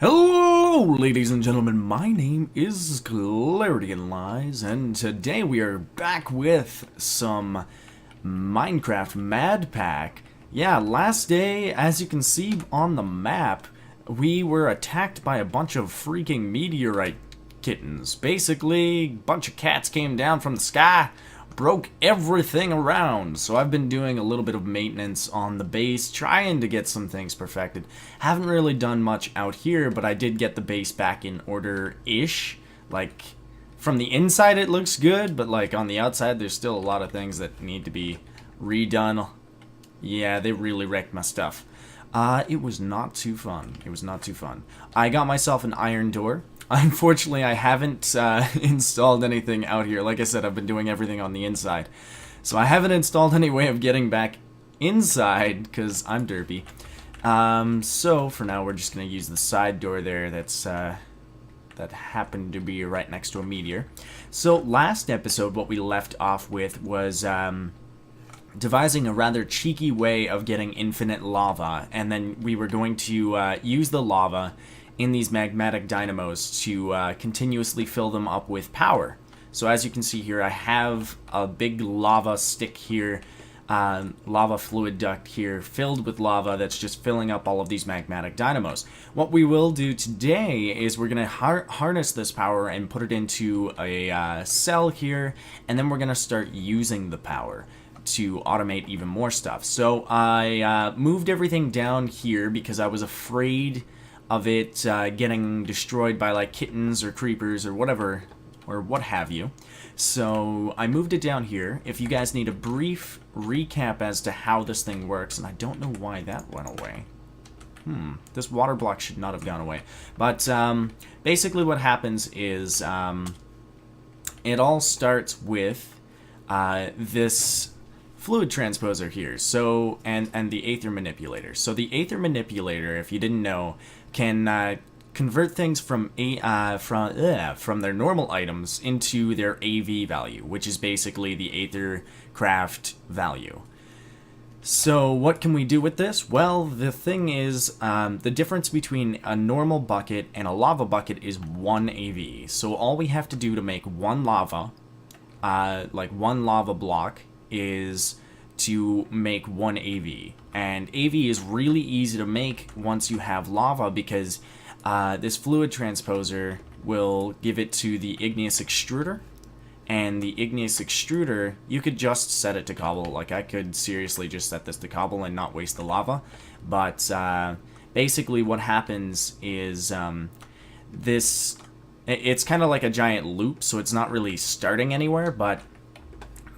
Hello, ladies and gentlemen, my name is ClarityInLies, and today we are back with some Minecraft MADPACK. Yeah, last day, as you can see on the map, we were attacked by a bunch of freaking meteorite kittens. Basically, a bunch of cats came down from the sky, broke everything around. So I've been doing a little bit of maintenance on the base, trying to get some things perfected. Haven't really done much out here, but I did get the base back in order-ish. Like, from the inside it looks good, but like on the outside there's still a lot of things that need to be redone. Yeah, they really wrecked my stuff. It was not too fun. It was not too fun. I got myself an iron door. Unfortunately, I haven't installed anything out here. Like I said, I've been doing everything on the inside. So I haven't installed any way of getting back inside, because I'm derpy. So for now, we're just going to use the side door there that's that happened to be right next to a meteor. So last episode, what we left off with was devising a rather cheeky way of getting infinite lava, and then we were going to use the lava in these magmatic dynamos to continuously fill them up with power. So as you can see here, I have a big lava stick here, lava fluid duct here, filled with lava that's just filling up all of these magmatic dynamos. What we will do today is we're going to harness this power and put it into a cell here, and then we're going to start using the power to automate even more stuff. So I moved everything down here because I was afraid of it getting destroyed by like kittens or creepers or whatever, or what have you. So I moved it down here. If you guys need a brief recap as to how this thing works, and I don't know why that went away. This water block should not have gone away. But basically what happens is it all starts with this fluid transposer here, so and the Aether manipulator. So the Aether manipulator, if you didn't know, can convert things from their normal items into their AV value, which is basically the AetherCraft value. So what can we do with this? Well, the thing is, the difference between a normal bucket and a lava bucket is 1 AV. So all we have to do to make one lava, like one lava block, is to make 1 AV. And AV is really easy to make once you have lava, because this fluid transposer will give it to the igneous extruder, and the igneous extruder, you could just set it to cobble. Like, I could seriously just set this to cobble and not waste the lava, but basically what happens is it's kind of like a giant loop, so it's not really starting anywhere, but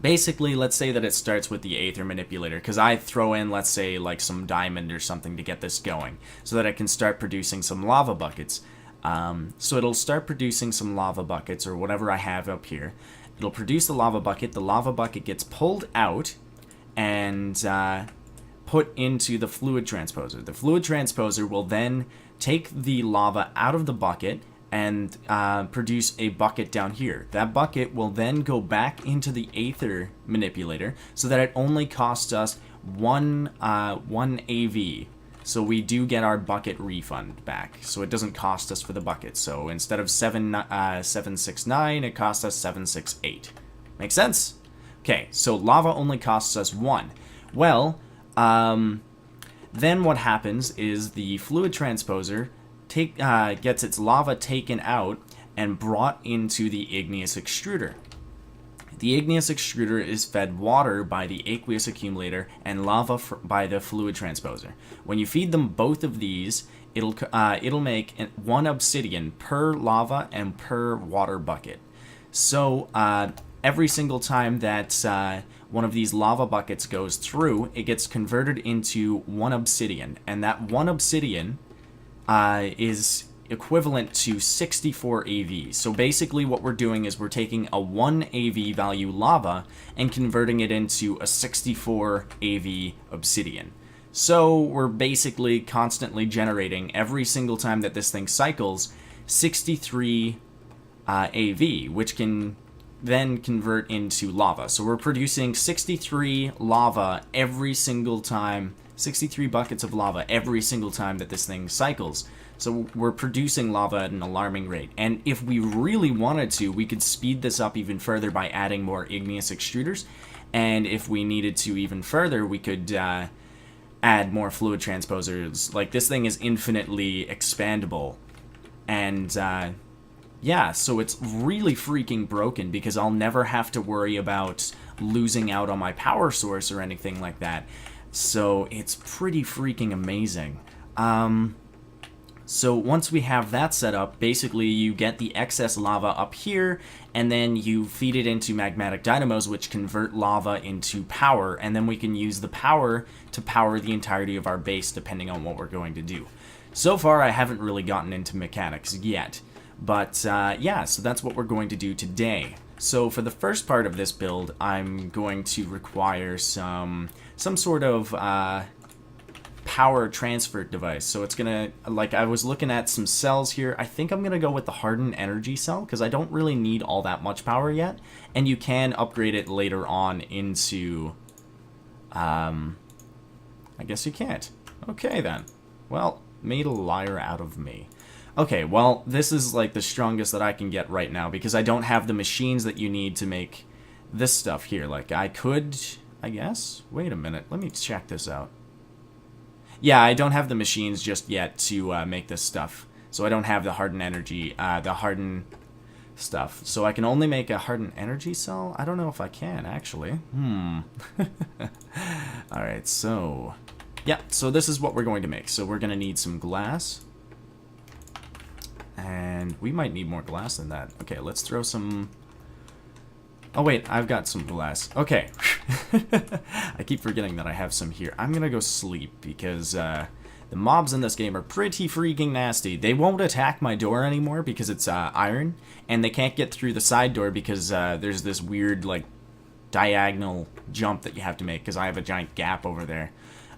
basically, let's say that it starts with the Aether manipulator, because I throw in, let's say, like some diamond or something to get this going, so that I can start producing some lava buckets. So it'll start producing some lava buckets, or whatever I have up here. It'll produce the lava bucket gets pulled out, and put into the fluid transposer. The fluid transposer will then take the lava out of the bucket, and produce a bucket down here. That bucket will then go back into the Aether manipulator, so that it only costs us one AV. So we do get our bucket refund back. So it doesn't cost us for the bucket. So instead of 769, it costs us 768. Make sense? Okay, so lava only costs us 1. Well, then what happens is the fluid transposer gets its lava taken out and brought into the igneous extruder. The igneous extruder is fed water by the aqueous accumulator and lava by the fluid transposer. When you feed them both of these, it'll make 1 obsidian per lava and per water bucket. So every single time that one of these lava buckets goes through, it gets converted into 1 obsidian, and that 1 obsidian is equivalent to 64 AV. So basically what we're doing is we're taking a 1 AV value lava and converting it into a 64 AV obsidian. So we're basically constantly generating, every single time that this thing cycles, 63 AV, which can then convert into lava. So we're producing 63 lava every single time, 63 buckets of lava every single time that this thing cycles. So we're producing lava at an alarming rate. And if we really wanted to, we could speed this up even further by adding more igneous extruders. And if we needed to even further, we could add more fluid transposers. Like, this thing is infinitely expandable. And yeah, so it's really freaking broken because I'll never have to worry about losing out on my power source or anything like that. So it's pretty freaking amazing. So once we have that set up, basically you get the excess lava up here, and then you feed it into magmatic dynamos, which convert lava into power, and then we can use the power to power the entirety of our base, depending on what we're going to do. So far, I haven't really gotten into mechanics yet, but yeah, so that's what we're going to do today. So for the first part of this build, I'm going to require some sort of power transfer device. So it's gonna, like, I was looking at some cells here. I think I'm gonna go with the hardened energy cell because I don't really need all that much power yet, and you can upgrade it later on into I guess you can't. Okay then, well, made a liar out of me. Okay, well, this is like the strongest that I can get right now because I don't have the machines that you need to make this stuff here. Like, I could, I guess, wait a minute, let me check this out. Yeah, I don't have the machines just yet to make this stuff. So I don't have the hardened energy, the hardened stuff. So I can only make a hardened energy cell? I don't know if I can, actually. Alright, so... yeah, so this is what we're going to make. So we're going to need some glass. And we might need more glass than that. Okay, let's throw some... oh wait, I've got some glass. Okay. I keep forgetting that I have some here. I'm gonna go sleep because the mobs in this game are pretty freaking nasty. They won't attack my door anymore because it's iron, and they can't get through the side door because there's this weird, like, diagonal jump that you have to make because I have a giant gap over there.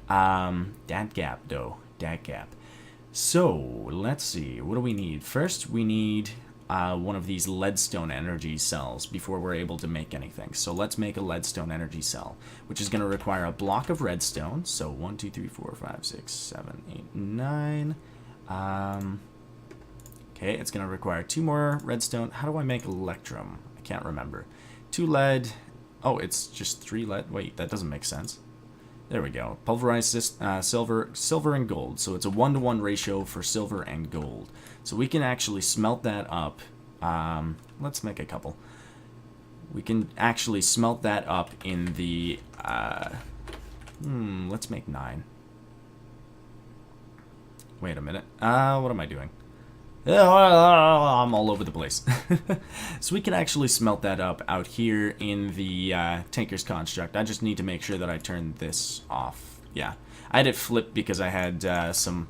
That gap, though. That gap. So, let's see. What do we need? First, we need... one of these leadstone energy cells before we're able to make anything. So let's make a leadstone energy cell, which is going to require a block of redstone. So 1, 2, 3, 4, 5, 6, 7, 8, 9. Okay, it's going to require 2 more redstone. How do I make electrum? I can't remember. 2 lead. Oh, it's just 3 lead. Wait, that doesn't make sense. There we go. Pulverized silver and gold. So it's a 1-to-1 ratio for silver and gold. So we can actually smelt that up. Let's make a couple. We can actually smelt that up in the... let's make 9. Wait a minute. What am I doing? I'm all over the place. So we can actually smelt that up out here in the Tinker's Construct. I just need to make sure that I turn this off. Yeah. I had it flipped because I had some...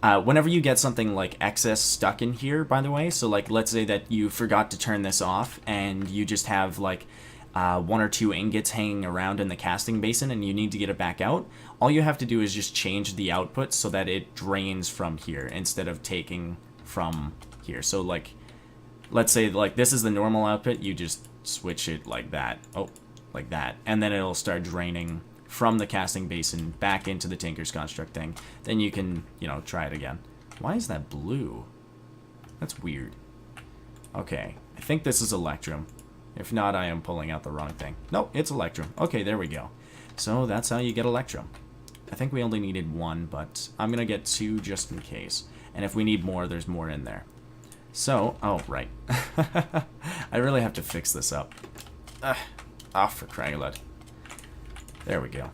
whenever you get something like excess stuck in here, by the way, so like let's say that you forgot to turn this off and you just have like 1 or 2 ingots hanging around in the casting basin and you need to get it back out, all you have to do is just change the output so that it drains from here instead of taking from here. So like, let's say like this is the normal output, you just switch it like that. Oh, like that. And then it'll start draining from the casting basin back into the Tinker's Construct thing. Then you can, you know, try it again. Why is that blue? That's weird. Okay, I think this is Electrum. If not, I am pulling out the wrong thing. Nope, it's Electrum. Okay, there we go. So that's how you get Electrum. I think we only needed 1, but I'm gonna get 2 just in case. And if we need more, there's more in there. So, oh, right. I really have to fix this up. For crying out loud. There we go.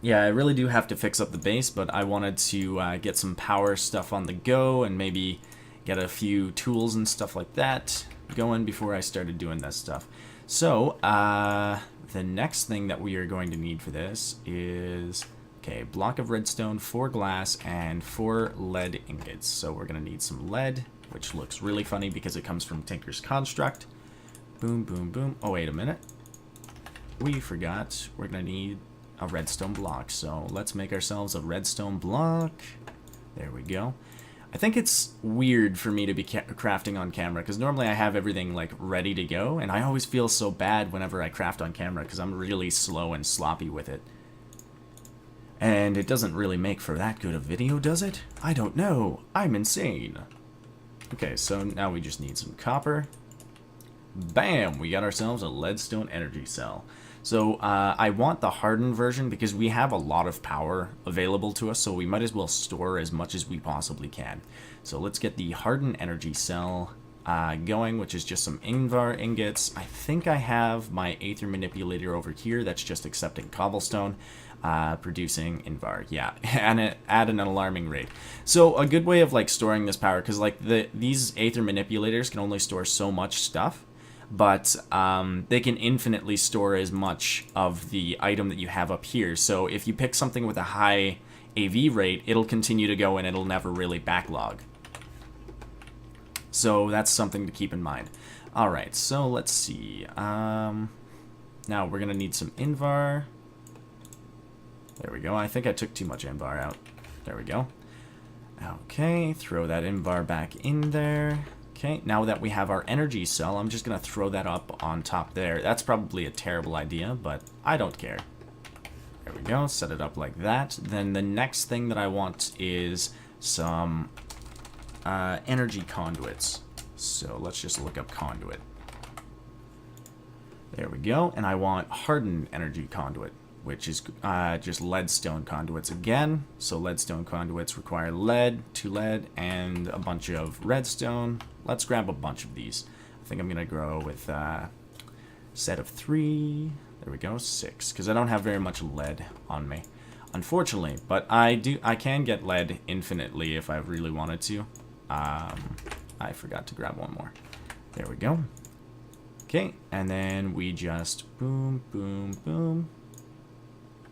Yeah, I really do have to fix up the base, but I wanted to get some power stuff on the go and maybe get a few tools and stuff like that going before I started doing this stuff. So, the next thing that we are going to need for this is, okay, block of redstone, 4 glass, and 4 lead ingots. So we're going to need some lead, which looks really funny because it comes from Tinker's Construct. Boom, boom, boom. Oh, wait a minute. We forgot we're going to need a redstone block. So let's make ourselves a redstone block. There we go. I think it's weird for me to be crafting on camera because normally I have everything like ready to go, and I always feel so bad whenever I craft on camera because I'm really slow and sloppy with it. And it doesn't really make for that good a video, does it? I don't know. I'm insane. Okay, so now we just need some copper. Bam! We got ourselves a leadstone energy cell. So I want the hardened version because we have a lot of power available to us, so we might as well store as much as we possibly can. So let's get the hardened energy cell going, which is just some Invar ingots. I think I have my Aether manipulator over here that's just accepting cobblestone, producing Invar. Yeah, and at an alarming rate. So a good way of like storing this power, because like these Aether manipulators can only store so much stuff, but they can infinitely store as much of the item that you have up here. So if you pick something with a high AV rate, it'll continue to go and it'll never really backlog. So that's something to keep in mind. Alright, so let's see. Now we're going to need some Invar. There we go. I think I took too much Invar out. There we go. Okay, throw that Invar back in there. Okay, now that we have our energy cell, I'm just going to throw that up on top there. That's probably a terrible idea, but I don't care. There we go, set it up like that. Then the next thing that I want is some energy conduits. So let's just look up conduit. There we go, and I want hardened energy conduit, which is just leadstone conduits again. So leadstone conduits require lead, 2 lead, and a bunch of redstone. Let's grab a bunch of these. I think I'm going to go with a set of 3. There we go, 6, because I don't have very much lead on me, unfortunately. But I can get lead infinitely if I really wanted to. I forgot to grab one more. There we go. Okay, and then we just boom, boom, boom.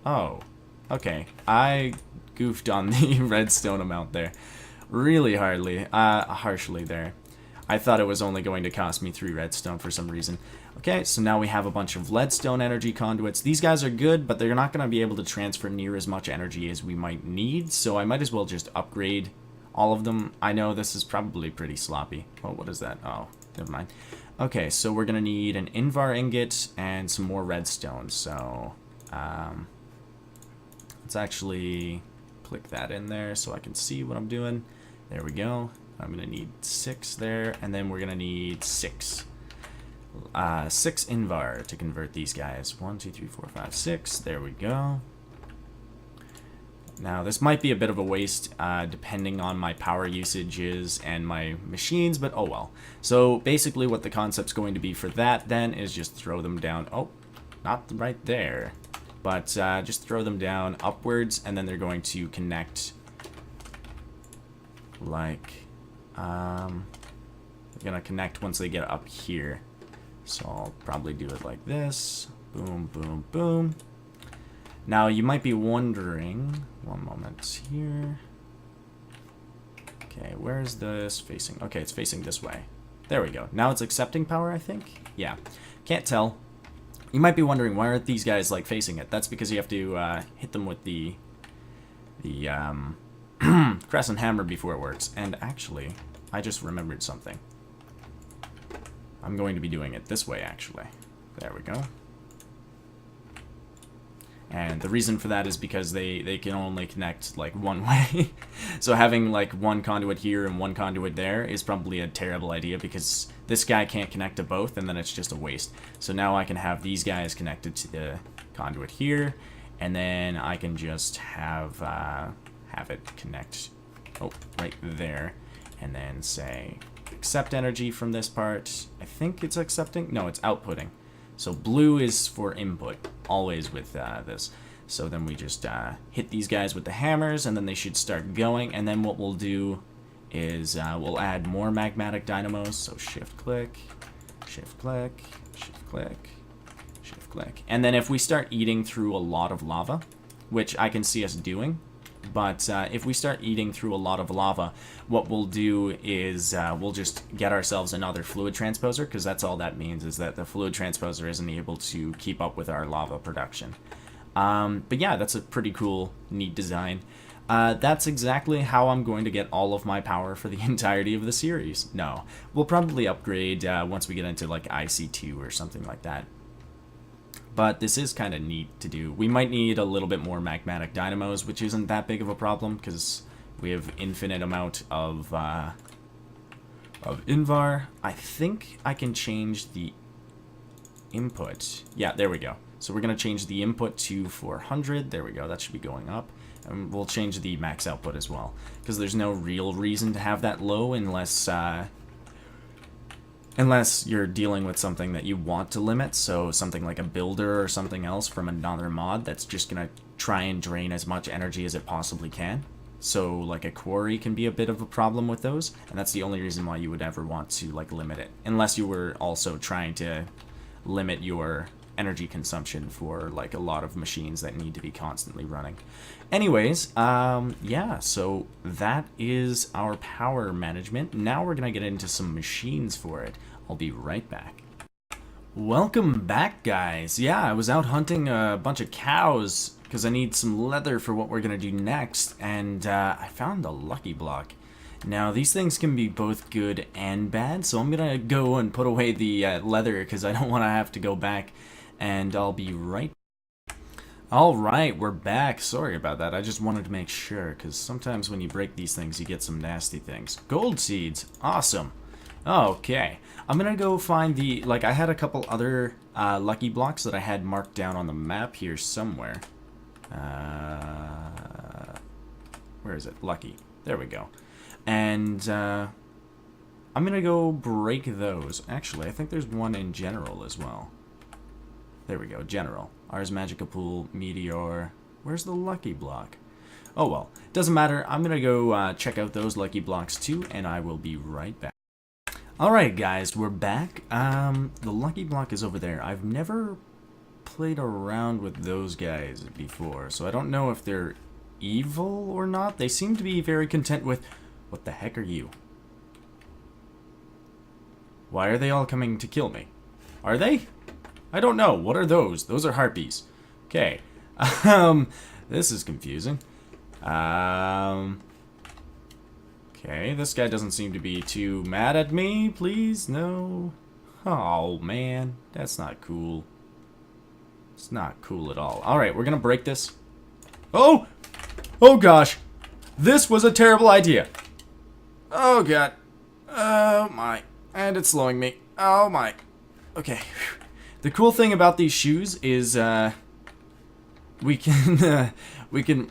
Oh, okay. I goofed on the redstone amount there. Really harshly there. I thought it was only going to cost me 3 redstone for some reason. Okay, so now we have a bunch of leadstone energy conduits. These guys are good, but they're not going to be able to transfer near as much energy as we might need, so I might as well just upgrade all of them. I know this is probably pretty sloppy. Oh, what is that? Oh, never mind. Okay, so we're going to need an Invar ingot and some more redstone, so let's actually click that in there so I can see what I'm doing. There we go. I'm going to need 6 there, and then we're going to need 6. 6 Invar to convert these guys. 1, 2, 3, 4, 5, 6. There we go. Now, this might be a bit of a waste depending on my power usages and my machines, but oh well. So basically what the concept's going to be for that then is just throw them down. Oh, not right there. But just throw them down upwards, and then they're going to connect like... they're going to connect once they get up here. So I'll probably do it like this. Boom, boom, boom. Now, you might be wondering, one moment here. Okay, where is this facing? Okay, it's facing this way. There we go. Now it's accepting power, I think? Yeah. Can't tell. You might be wondering, why aren't these guys, like, facing it? That's because you have to hit them with the crescent hammer before it works. And actually, I just remembered something. I'm going to be doing it this way, actually. There we go. And the reason for that is because they can only connect, like, one way. So having, like, one conduit here and one conduit there is probably a terrible idea, because this guy can't connect to both, and then it's just a waste. So now I can have these guys connected to the conduit here, and then I can just have it connect, oh, right there, and then say accept energy from this part. I think it's accepting. No, it's outputting. So blue is for input, always with this. So then we just hit these guys with the hammers, and then they should start going. And then what we'll do is we'll add more magmatic dynamos. So shift click, shift click, shift click, shift click. And then if we start eating through a lot of lava, which I can see us doing, but if we start eating through a lot of lava, what we'll do is we'll just get ourselves another fluid transposer, because that's all that means, is that the fluid transposer isn't able to keep up with our lava production. But yeah, that's a pretty cool, neat design. That's exactly how I'm going to get all of my power for the entirety of the series. No, we'll probably upgrade once we get into like IC2 or something like that. But this is kind of neat to do. We might need a little bit more magmatic dynamos, which isn't that big of a problem, because we have infinite amount of Invar. I think I can change the input. Yeah, there we go. So we're going to change the input to 400. There we go. That should be going up. And we'll change the max output as well, because there's no real reason to have that low unless you're dealing with something that you want to limit, so something like a builder or something else from another mod that's just going to try and drain as much energy as it possibly can. So like a quarry can be a bit of a problem with those, and that's the only reason why you would ever want to like limit it, unless you were also trying to limit your energy consumption for like a lot of machines that need to be constantly running. Anyways, yeah, so that is our power management. Now we're gonna get into some machines for it. I'll be right back. Welcome back, guys. Yeah, I was out hunting a bunch of cows because I need some leather for what we're gonna do next, and I found a lucky block. Now, these things can be both good and bad, so I'm gonna go and put away the leather because I don't want to have to go back, and I'll be right back. Alright, we're back. Sorry about that. I just wanted to make sure, because sometimes when you break these things, you get some nasty things. Gold seeds. Awesome. Okay. I'm gonna go find the... Like, I had a couple other lucky blocks that I had marked down on the map here somewhere. Where is it? Lucky. There we go. And I'm gonna go break those. Actually, I think there's one in general as well. There we go, general. Ars Magica Pool, Meteor. Where's the lucky block? Oh well, doesn't matter. I'm gonna go check out those lucky blocks too, and I will be right back. Alright guys, we're back. The lucky block is over there. I've never played around with those guys before, so I don't know if they're evil or not. They seem to be very content with... What the heck are you? Why are they all coming to kill me? Are they? I don't know. What are those? Those are harpies. Okay. This is confusing. Okay, this guy doesn't seem to be too mad at me. Please, no. Oh, man. That's not cool. It's not cool at all. Alright, we're gonna break this. Oh! Oh, gosh. This was a terrible idea. Oh, God. Oh, my. And it's slowing me. Oh, my. Okay. The cool thing about these shoes is we can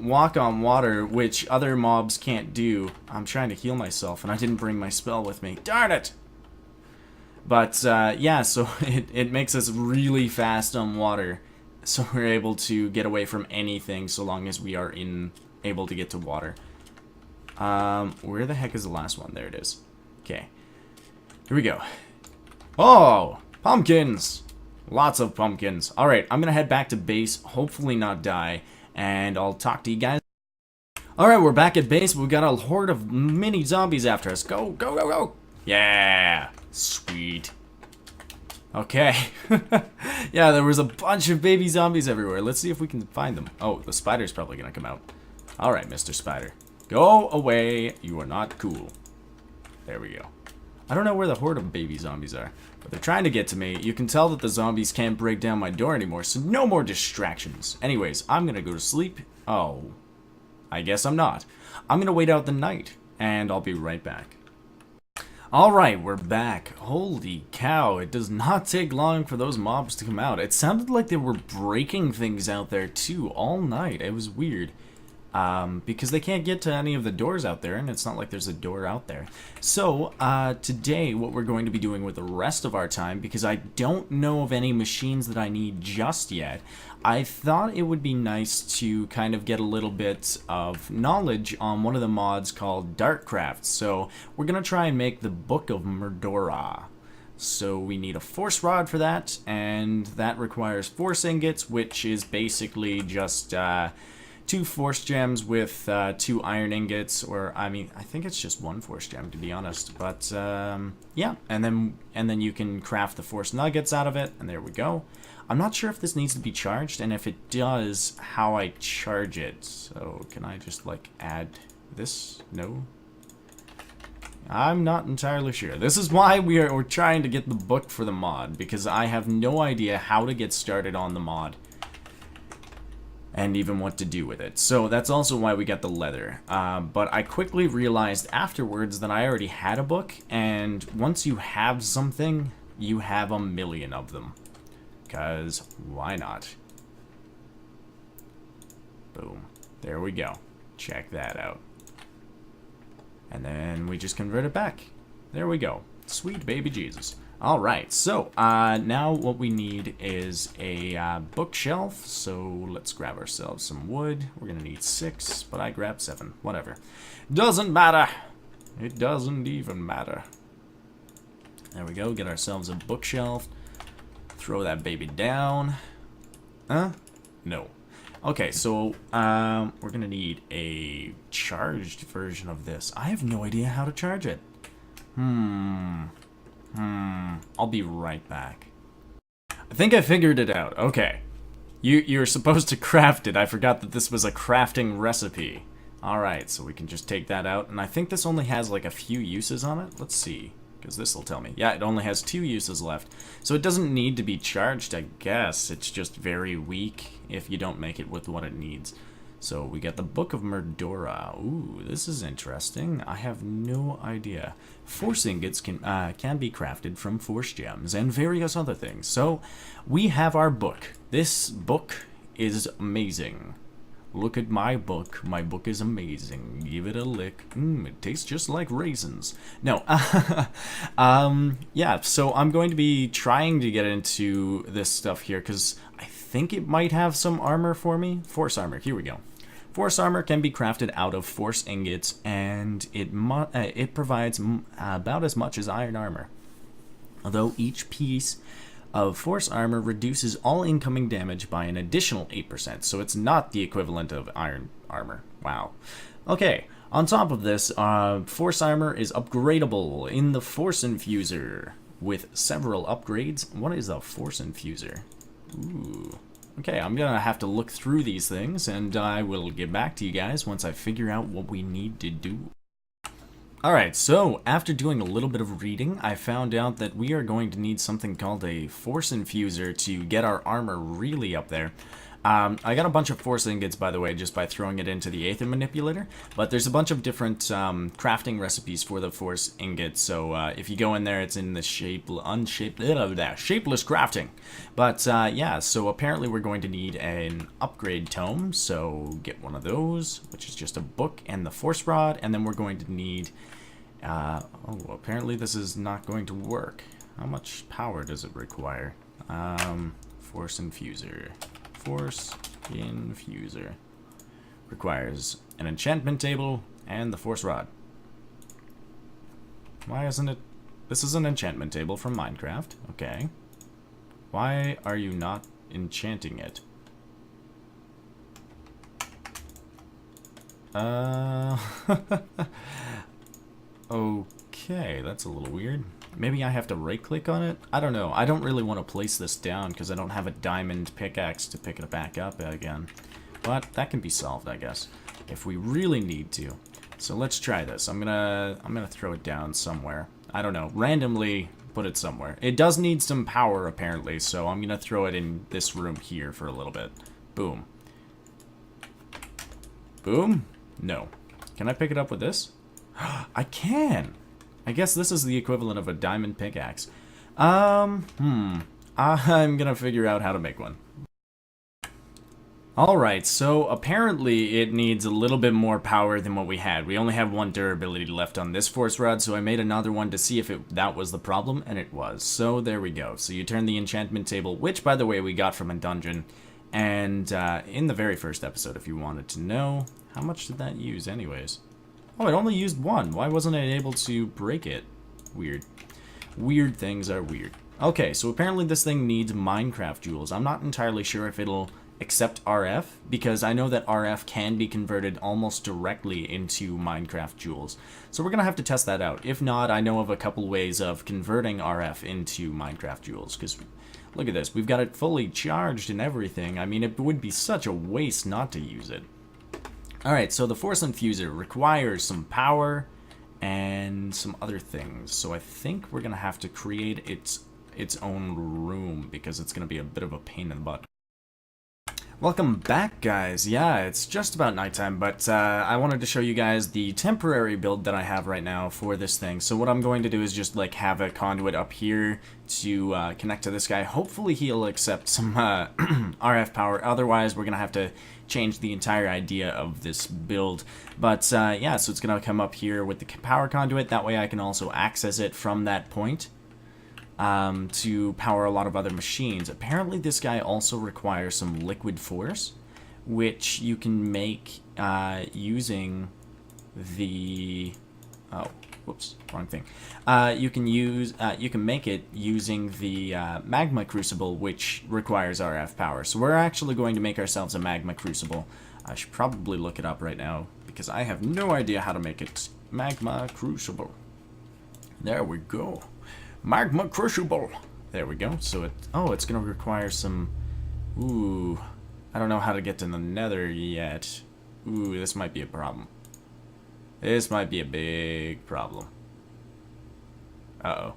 walk on water, which other mobs can't do. I'm trying to heal myself, and I didn't bring my spell with me. Darn it! But yeah, so it makes us really fast on water, so we're able to get away from anything so long as we are able to get to water. Where the heck is the last one? There it is. Okay. Here we go. Oh! Pumpkins! Lots of pumpkins. Alright, I'm gonna head back to base, hopefully not die, and I'll talk to you guys. Alright, we're back at base. We've got a horde of mini zombies after us. Go, go, go, go! Yeah! Sweet. Okay. Yeah, there was a bunch of baby zombies everywhere. Let's see if we can find them. Oh, the spider's probably gonna come out. Alright, Mr. Spider. Go away. You are not cool. There we go. I don't know where the horde of baby zombies are, but they're trying to get to me. You can tell that the zombies can't break down my door anymore, so no more distractions. Anyways, I'm gonna go to sleep. Oh, I guess I'm not. I'm gonna wait out the night, and I'll be right back. Alright, we're back. Holy cow, it does not take long for those mobs to come out. It sounded like they were breaking things out there too all night. It was weird. Because they can't get to any of the doors out there, and it's not like there's a door out there. So, today, what we're going to be doing with the rest of our time, because I don't know of any machines that I need just yet, I thought it would be nice to kind of get a little bit of knowledge on one of the mods called DartCraft. So, we're going to try and make the Book of Murdora. So we need a force rod for that, and that requires force ingots, which is basically just, 2 force gems with 2 iron ingots, or I mean, I think it's just 1 force gem to be honest. But yeah, and then you can craft the force nuggets out of it, and there we go. I'm not sure if this needs to be charged, and if it does, how I charge it. So can I just like add this? No. I'm not entirely sure. This is why we're trying to get the book for the mod, because I have no idea how to get started on the mod. And even what to do with it. So that's also why we got the leather. But I quickly realized afterwards that I already had a book, and once you have something, you have a million of them. Because why not? Boom. There we go. Check that out. And then we just convert it back. There we go. Sweet baby Jesus. Alright, so now what we need is a bookshelf. So let's grab ourselves some wood. We're going to need 6, but I grabbed 7. Whatever. Doesn't matter. It doesn't even matter. There we go. Get ourselves a bookshelf. Throw that baby down. No. Okay, so we're going to need a charged version of this. I have no idea how to charge it. I'll be right back. I think I figured it out. Okay. You're supposed to craft it. I forgot that this was a crafting recipe. Alright, so we can just take that out. And I think this only has like a few uses on it. Let's see. Because this will tell me. Yeah, it only has 2 uses left. So it doesn't need to be charged, I guess. It's just very weak if you don't make it with what it needs. So we got the Book of Murdora. Ooh, this is interesting. I have no idea. Force ingots can be crafted from force gems and various other things. So we have our book. This book is amazing. Look at my book. My book is amazing. Give it a lick. It tastes just like raisins. No. Yeah, so I'm going to be trying to get into this stuff here because I think it might have some armor for me. Force armor. Here we go. Force armor can be crafted out of force ingots, and it provides about as much as iron armor. Although each piece of force armor reduces all incoming damage by an additional 8%, so it's not the equivalent of iron armor. Wow. Okay, on top of this, force armor is upgradable in the Force Infuser with several upgrades. What is a Force Infuser? Ooh. Okay, I'm gonna have to look through these things, and I will get back to you guys once I figure out what we need to do. Alright, so after doing a little bit of reading, I found out that we are going to need something called a Force Infuser to get our armor really up there. I got a bunch of force ingots, by the way, just by throwing it into the Aether Manipulator, but there's a bunch of different crafting recipes for the force ingots, so if you go in there, it's in the shapeless crafting. But yeah, so apparently we're going to need an upgrade tome, so get one of those, which is just a book and the force rod, and then we're going to need, oh, apparently this is not going to work. How much power does it require? Force Infuser. Force Infuser requires an enchantment table and the force rod. Why isn't it? This is an enchantment table from Minecraft. Okay. Why are you not enchanting it? Okay, that's a little weird. Maybe I have to right-click on it? I don't know. I don't really want to place this down because I don't have a diamond pickaxe to pick it back up again. But that can be solved, I guess, if we really need to. So let's try this. I'm gonna throw it down somewhere. I don't know. Randomly put it somewhere. It does need some power, apparently, so I'm gonna throw it in this room here for a little bit. Boom. Boom? No. Can I pick it up with this? I can! I guess this is the equivalent of a diamond pickaxe. I'm gonna figure out how to make one. Alright, so apparently it needs a little bit more power than what we had. We only have 1 durability left on this force rod, so I made another one to see if that was the problem, and it was. So there we go. So you turn the enchantment table, which, by the way, we got from a dungeon, and in the very first episode, if you wanted to know. How much did that use anyways? Oh, it only used 1. Why wasn't I able to break it? Weird. Weird things are weird. Okay, so apparently this thing needs Minecraft jewels. I'm not entirely sure if it'll accept RF, because I know that RF can be converted almost directly into Minecraft jewels. So we're going to have to test that out. If not, I know of a couple ways of converting RF into Minecraft jewels, because look at this. We've got it fully charged and everything. I mean, it would be such a waste not to use it. Alright, so the Force Infuser requires some power and some other things. So I think we're gonna have to create its own room because it's gonna be a bit of a pain in the butt. Welcome back, guys. Yeah, it's just about nighttime, but I wanted to show you guys the temporary build that I have right now for this thing. So what I'm going to do is just like have a conduit up here to connect to this guy. Hopefully he'll accept some RF power. Otherwise, we're gonna have to change the entire idea of this build. But yeah, so it's gonna come up here with the power conduit. That way I can also access it from that point. To power a lot of other machines. Apparently this guy also requires some liquid force, which you can make using the... Oh, whoops, wrong thing. You can make it using the magma crucible, which requires RF power. So we're actually going to make ourselves a magma crucible. I should probably look it up right now, because I have no idea how to make it. Magma crucible. There we go. Magma crucible. There we go. So it's gonna require some. Ooh, I don't know how to get to the Nether yet. Ooh, this might be a problem. This might be a big problem. Uh-oh.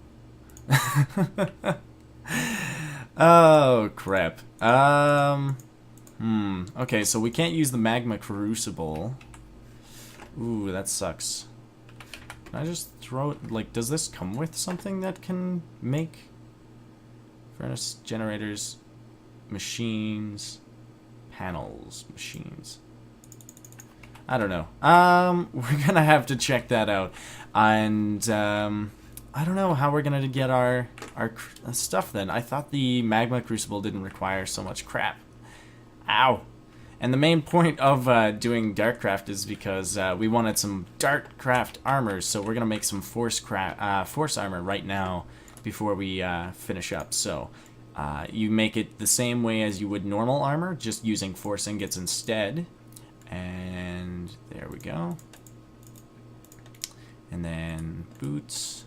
Oh crap. Okay, so we can't use the magma crucible. Ooh, that sucks. Can I just throw it, like, does this come with something that can make furnace generators, machines, panels, machines? I don't know. We're gonna have to check that out. And, I don't know how we're gonna get our stuff then. I thought the magma crucible didn't require so much crap. Ow! And the main point of doing DartCraft is because we wanted some DartCraft armor, so we're gonna make some force armor right now before we finish up. So you make it the same way as you would normal armor, just using force ingots instead. And there we go. And then boots.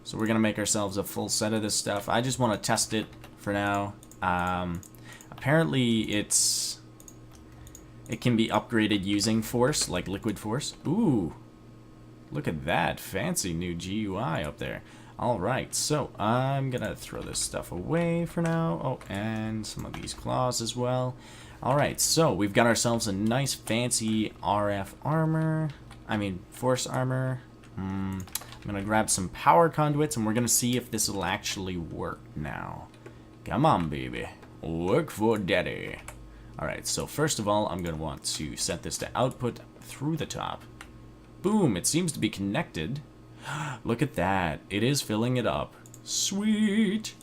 So we're gonna make ourselves a full set of this stuff. I just want to test it for now. Apparently it can be upgraded using force, like liquid force. Ooh, look at that fancy new GUI up there. Alright, so I'm gonna throw this stuff away for now. Oh, and some of these claws as well. Alright, so we've got ourselves a nice fancy RF armor. I mean, force armor. I'm gonna grab some power conduits and we're gonna see if this will actually work now. Come on, baby. Work for daddy. Alright, so first of all, I'm going to want to set this to output through the top. Boom, it seems to be connected. Look at that. It is filling it up. Sweet.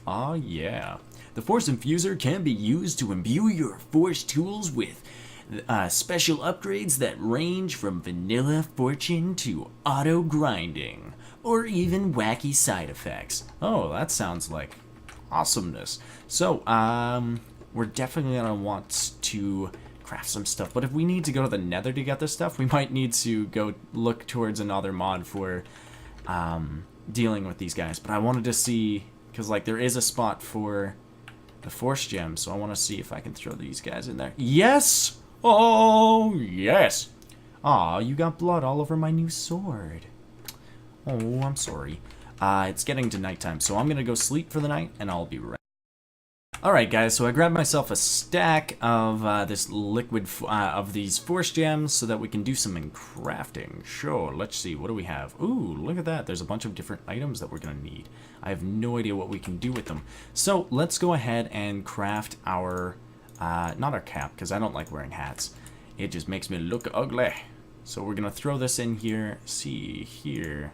Ah, yeah. The Force Infuser can be used to imbue your Force tools with special upgrades that range from vanilla fortune to auto grinding, or even wacky side effects. Oh, that sounds like awesomeness. So, we're definitely gonna want to craft some stuff, but if we need to go to the Nether to get this stuff, we might need to go look towards another mod for dealing with these guys. But I wanted to see, because like there is a spot for the Force Gem, so I want to see if I can throw these guys in there. Yes! Oh, yes! Aw, you got blood all over my new sword. Oh, I'm sorry. It's getting to nighttime, so I'm gonna go sleep for the night, and I'll be right. Alright guys, so I grabbed myself a stack of this liquid, of these force gems so that we can do some crafting. Sure, let's see, what do we have? Ooh, look at that, there's a bunch of different items that we're gonna need. I have no idea what we can do with them. So, let's go ahead and craft our, not our cap, because I don't like wearing hats. It just makes me look ugly. So we're gonna throw this in here, see here.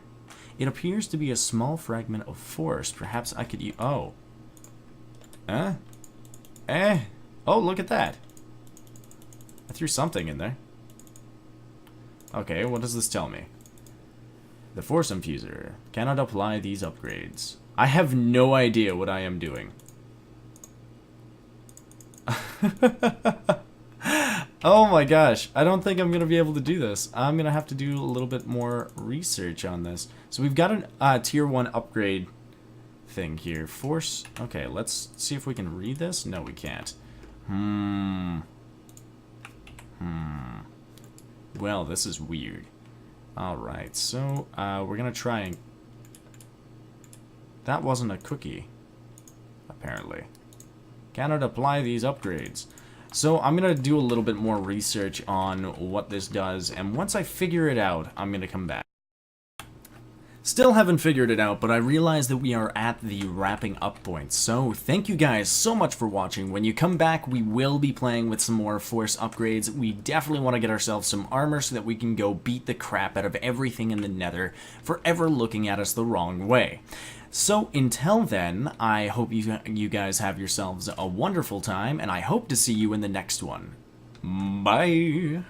It appears to be a small fragment of force. Perhaps I could use... Oh. Huh? Oh, look at that. I threw something in there. Okay, what does this tell me? The Force Infuser cannot apply these upgrades. I have no idea what I am doing. Oh my gosh, I don't think I'm going to be able to do this. I'm going to have to do a little bit more research on this. So we've got a tier 1 upgrade thing here. Force, okay, let's see if we can read this. No, we can't. Well, this is weird. Alright, so we're gonna try and... That wasn't a cookie, apparently. Cannot apply these upgrades. So I'm gonna do a little bit more research on what this does, and once I figure it out, I'm gonna come back. Still haven't figured it out, but I realize that we are at the wrapping up point, so thank you guys so much for watching. When you come back, we will be playing with some more force upgrades. We definitely want to get ourselves some armor so that we can go beat the crap out of everything in the nether for ever looking at us the wrong way. So until then, I hope you guys have yourselves a wonderful time, and I hope to see you in the next one. Bye!